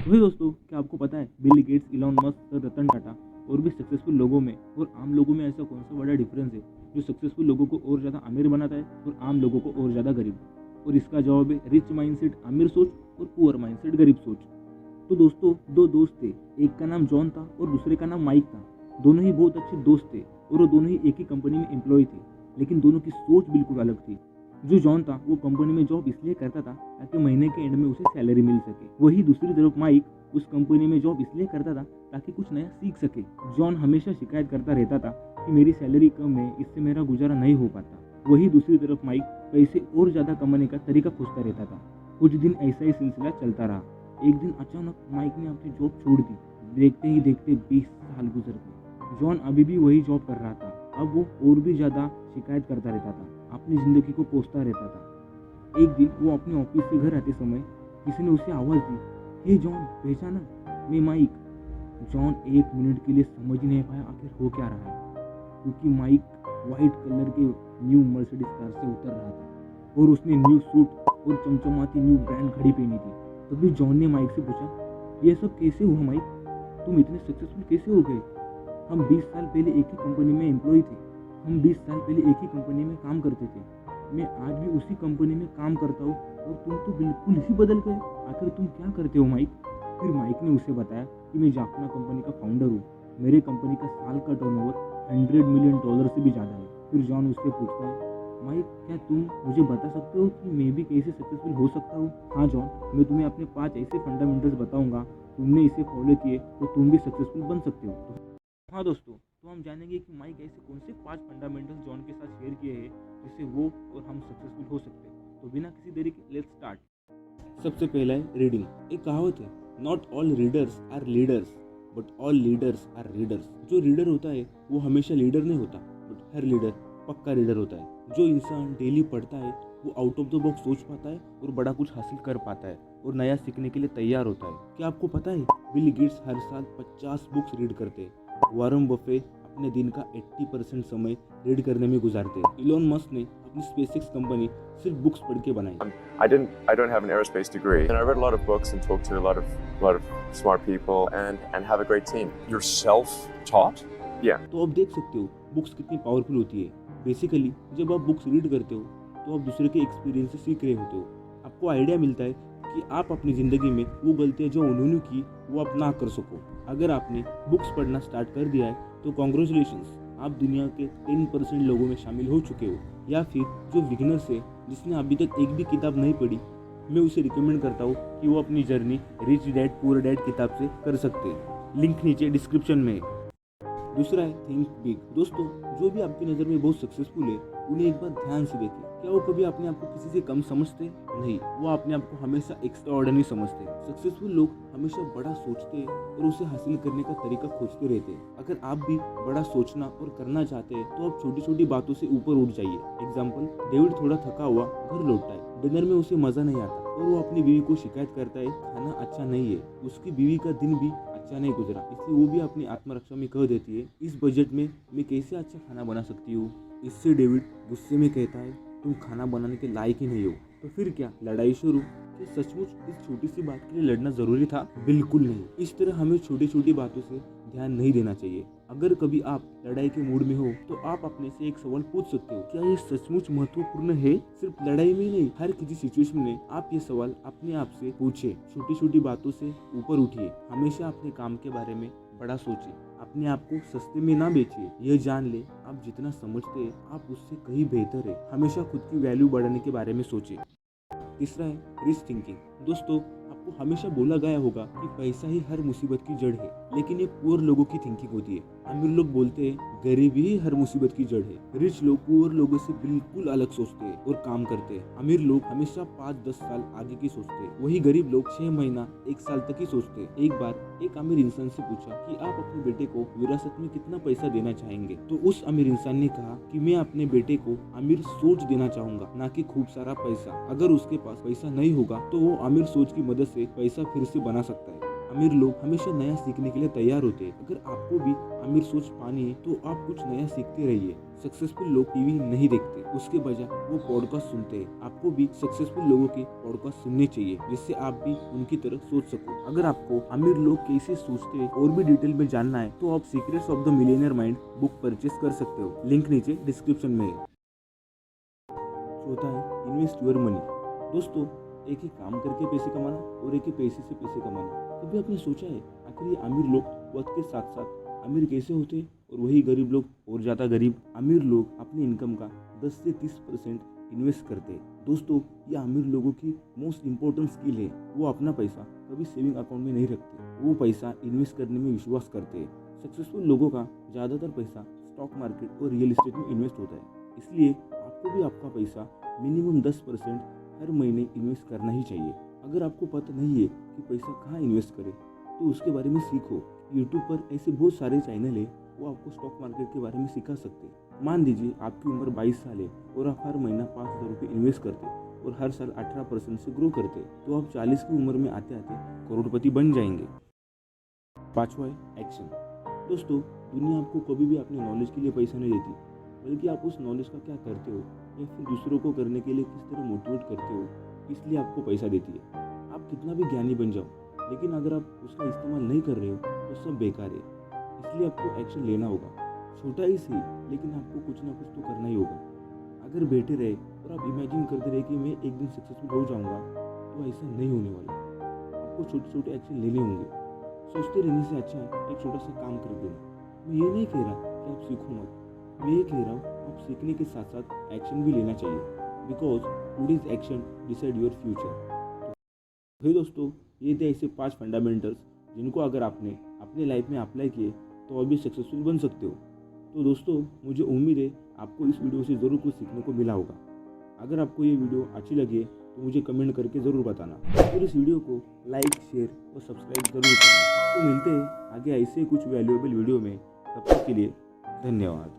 तो वही दोस्तों, क्या आपको पता है Bill Gates, Elon Musk, sir Ratan Tata और भी सक्सेसफुल लोगों में और आम लोगों में ऐसा कौन सा बड़ा डिफरेंस है जो सक्सेसफुल लोगों को और ज़्यादा अमीर बनाता है और आम लोगों को और ज़्यादा गरीब? और इसका जवाब है रिच माइंडसेट अमीर सोच और पुअर माइंडसेट गरीब सोच। तो दोस्तों, दो दोस्त थे, एक का नाम जॉन था और दूसरे का नाम माइक था। दोनों ही बहुत अच्छे दोस्त थे और वो दोनों ही एक ही कंपनी में एम्प्लॉय थे, लेकिन दोनों की सोच बिल्कुल अलग थी। जो जॉन था वो कंपनी में जॉब इसलिए करता था ताकि महीने के एंड में उसे सैलरी मिल सके। वही दूसरी तरफ माइक उस कंपनी में जॉब इसलिए करता था ताकि कुछ नया सीख सके। जॉन हमेशा शिकायत करता रहता था कि मेरी सैलरी कम है, इससे मेरा गुजारा नहीं हो पाता। वही दूसरी तरफ माइक पैसे और ज़्यादा कमाने का तरीका खोजता रहता था। कुछ दिन ऐसा ही सिलसिला चलता रहा। एक दिन अचानक माइक ने अपनी जॉब छोड़ दी। देखते ही देखते 20 साल गुजर गए। जॉन अभी भी वही जॉब कर रहा था। अब वो और भी ज़्यादा शिकायत करता रहता था, अपनी ज़िंदगी को कोसता रहता था। एक दिन वो अपने ऑफिस से घर आते समय किसी ने उसे आवाज़ दी, हे जॉन, पहचाना, मैं माइक। जॉन एक मिनट के लिए समझ नहीं पाया आखिर हो क्या रहा है, क्योंकि माइक वाइट कलर के न्यू मर्सिडीज कार से उतर रहा था और उसने न्यू सूट और चमचमाती न्यू ब्रांड घड़ी पहनी थी। तभी जॉन ने माइक से पूछा, ये सब कैसे हुआ माइक? तुम इतने सक्सेसफुल कैसे हो गए? हम 20 साल पहले एक ही कंपनी में एम्प्लॉय थे। हम 20 साल पहले एक ही कंपनी में काम करते थे। मैं आज भी उसी कंपनी में काम करता हूँ और तुम तो बिल्कुल ही बदल गए। आखिर तुम क्या करते हो माइक? फिर माइक ने उसे बताया कि मैं जाफना कंपनी का फाउंडर हूँ। मेरे कंपनी का साल का टर्नओवर $100 मिलियन से भी ज़्यादा है। फिर जॉन उससे पूछता है, माइक, क्या तुम मुझे बता सकते हो कि मैं भी कैसे सक्सेसफुल हो सकता हूँ? हाँ जॉन, मैं तुम्हें अपने 5 ऐसे फंडामेंटल्स बताऊंगा। तुमने इसे फॉलो किए तो तुम भी सक्सेसफुल बन सकते हो। हाँ दोस्तों, तो हम जानेंगे कि माइक ऐसे कौन से 5 फंडामेंटल्स जॉन के साथ शेयर किए हैं जिससे वो और हम सक्सेसफुल हो सकते हैं। तो बिना किसी देरी के लेट्स स्टार्ट। सबसे पहला है रीडिंग। एक कहावत है, not all readers are leaders but all leaders are readers. जो रीडर होता है वो हमेशा लीडर नहीं होता, बट हर लीडर पक्का रीडर होता है। जो इंसान डेली पढ़ता है वो आउट ऑफ द बॉक्स सोच पाता है और बड़ा कुछ हासिल कर पाता है और नया सीखने के लिए तैयार होता है। क्या आपको पता है बिल गेट्स हर साल 50 बुक्स रीड करते हैं। वॉरेन बफेट अपने दिन का 80% समय रीड करने में गुजारते हैं। इलॉन मस्क ने अपनी स्पेसएक्स कंपनी सिर्फ बुक्स पढ़ के बनाई। I don't have an aerospace degree, and I read a lot of books and talked to a lot of smart people and have a great team. You're self-taught? Yeah. तो आप देख सकते हो books कितनी powerful होती है। Basically जब आप बुक्स रीड करते हो तो आप दूसरे के एक्सपीरियंस से सीख रहे होते हो। आपको आइडिया मिलता है कि आप अपनी ज़िंदगी में वो गलतियाँ जो उन्होंने की वो आप ना कर सको। अगर आपने बुक्स पढ़ना स्टार्ट कर दिया है तो कॉन्ग्रेचुलेशंस, आप दुनिया के 10% लोगों में शामिल हो चुके हो। या फिर जो बिगिनर्स है जिसने अभी तक एक भी किताब नहीं पढ़ी, मैं उसे रिकमेंड करता हूँ कि वो अपनी journey rich dad poor dad किताब से कर सकते हैं। लिंक नीचे डिस्क्रिप्शन में है। दूसरा है थिंक बिग। दोस्तों, जो भी आपकी नज़र में बहुत सक्सेसफुल है उन्हें एक बार ध्यान से देखें। क्या वो कभी अपने आप को किसी से कम समझते? नहीं, वो अपने आप को हमेशा एक्स्ट्रा ऑर्डिनरी समझते हैं। सक्सेसफुल लोग हमेशा बड़ा सोचते हैं और उसे हासिल करने का तरीका खोजते रहते हैं। अगर आप भी बड़ा सोचना और करना चाहते हैं तो आप छोटी छोटी बातों से ऊपर उठ जाइए। एग्जाम्पल, डेविड थोड़ा थका हुआ घर लौटता है। डिनर में उसे मज़ा नहीं आता और वो अपनी बीवी को शिकायत करता है खाना अच्छा नहीं है। उसकी बीवी का दिन भी अच्छा नहीं गुजरा, इसलिए वो भी अपनी आत्मरक्षा में कह देती है, इस बजट में मैं कैसे अच्छा खाना बना सकती हूँ। इससे डेविड गुस्से में कहता है, तुम खाना बनाने के लायक ही नहीं हो। तो फिर क्या, लड़ाई शुरू? क्या सचमुच इस छोटी सी बात के लिए लड़ना जरूरी था? बिल्कुल नहीं। इस तरह हमें छोटी छोटी बातों से ध्यान नहीं देना चाहिए। अगर कभी आप लड़ाई के मूड में हो तो आप अपने से एक सवाल पूछ सकते हो, क्या ये सचमुच महत्वपूर्ण है? सिर्फ लड़ाई में नहीं, हर किसी सिचुएशन में आप ये सवाल अपने आप से पूछे। छोटी छोटी बातों से ऊपर उठिए। हमेशा अपने काम के बारे में बड़ा सोचिए। अपने आप को सस्ते में ना बेचिए। यह जान ले, आप जितना समझते हैं आप उससे कहीं बेहतर है। हमेशा खुद की वैल्यू बढ़ाने के बारे में सोचिए। तीसरा है रिच थिंकिंग। दोस्तों, आपको हमेशा बोला गया होगा कि पैसा ही हर मुसीबत की जड़ है, लेकिन ये पुअर लोगों की थिंकिंग होती है। अमीर लोग बोलते हैं गरीबी ही हर मुसीबत की जड़ है। रिच लोग पुअर लोगों से बिल्कुल अलग सोचते हैं और काम करते हैं। अमीर लोग हमेशा 5-10 साल आगे की सोचते हैं, वही गरीब लोग 6 महीना 1 साल तक ही सोचते हैं। एक बार एक अमीर इंसान से पूछा कि आप अपने बेटे को विरासत में कितना पैसा देना चाहेंगे? तो उस अमीर इंसान ने कहा कि मैं अपने बेटे को अमीर सोच देना चाहूंगा, ना कि खूब सारा पैसा। अगर उसके पास पैसा नहीं होगा तो वो अमीर सोच की मदद से पैसा फिर से बना सकता है। अमीर लोग हमेशा नया सीखने के लिए तैयार होते हैं। अगर आपको भी अमीर सोच पानी है तो आप कुछ नया सीखते रहिए। सक्सेसफुल लोग टीवी नहीं देखते, उसके बजाय वो पॉडकास्ट सुनते हैं। आपको भी सक्सेसफुल लोगों के पॉडकास्ट सुनने चाहिए, जिससे आप भी उनकी तरह सोच सको। अगर आपको अमीर लोग कैसे सोचते हैं और भी डिटेल में जानना है तो आप secrets of the millionaire mind book purchase कर सकते हो। लिंक नीचे डिस्क्रिप्शन में है। चौथा है इन्वेस्ट योर मनी। दोस्तों, एक ही काम करके पैसे कमाना और एक ही पैसे से पैसे कमाना। कभी आपने सोचा है आखिर ये अमीर लोग वक्त के साथ साथ अमीर कैसे होते और वही गरीब लोग और ज़्यादा गरीब? अमीर लोग अपनी इनकम का 10 से 30% इन्वेस्ट करते हैं। दोस्तों, ये अमीर लोगों की मोस्ट इम्पोर्टेंट स्किल है। वो अपना पैसा कभी सेविंग अकाउंट में नहीं रखते, वो पैसा इन्वेस्ट करने में विश्वास करते हैं। सक्सेसफुल लोगों का ज़्यादातर पैसा स्टॉक मार्केट और रियल एस्टेट में इन्वेस्ट होता है। इसलिए आपको भी आपका पैसा मिनिमम 10% हर महीने इन्वेस्ट करना ही चाहिए। अगर आपको पता नहीं है कि पैसा कहाँ इन्वेस्ट करें तो उसके बारे में सीखो। यूट्यूब पर ऐसे बहुत सारे चैनल है, वो आपको स्टॉक मार्केट के बारे में सिखा सकते हैं। मान लीजिए आपकी उम्र 22 साल है और आप हर महीना 5,000 रुपये इन्वेस्ट करते और हर साल 18% से ग्रो करते, तो आप 40 की उम्र में आते आते करोड़पति बन जाएंगे। पांचवा है एक्शन। दोस्तों, दुनिया आपको कभी भी अपने नॉलेज के लिए पैसा नहीं देती, बल्कि आप उस नॉलेज का क्या करते हो या फिर दूसरों को करने के लिए किस तरह मोटिवेट करते हो, इसलिए आपको पैसा देती है। आप कितना भी ज्ञानी बन जाओ, लेकिन अगर आप उसका इस्तेमाल नहीं कर रहे हो तो सब बेकार है। इसलिए आपको एक्शन लेना होगा। छोटा ही सही, लेकिन आपको कुछ ना कुछ तो करना ही होगा। अगर बैठे रहे और आप इमेजिन करते रहे कि मैं एक दिन सक्सेसफुल हो जाऊंगा, तो ऐसा नहीं होने वाला। आपको छोटे छोटे एक्शन लेने होंगे। सोचते रहने से अच्छा है एक छोटा सा काम कर देना। मैं ये नहीं कह रहा कि आप सीखो मत, मैं ये कह रहा हूँ आप सीखने के साथ साथ एक्शन भी लेना चाहिए, because today's action decide your future. तो दोस्तों, ये थे ऐसे 5 फंडामेंटल्स जिनको अगर आपने अपने लाइफ में अप्लाई किए तो और भी सक्सेसफुल बन सकते हो। तो दोस्तों, मुझे उम्मीद है आपको इस वीडियो से ज़रूर कुछ सीखने को मिला होगा। अगर आपको ये वीडियो अच्छी लगी तो मुझे कमेंट करके ज़रूर बताना और इस वीडियो को लाइक, शेयर और सब्सक्राइब ज़रूर करना। तो मिलते हैं आगे ऐसे कुछ वैल्यूएबल वीडियो में। तब तक के लिए धन्यवाद।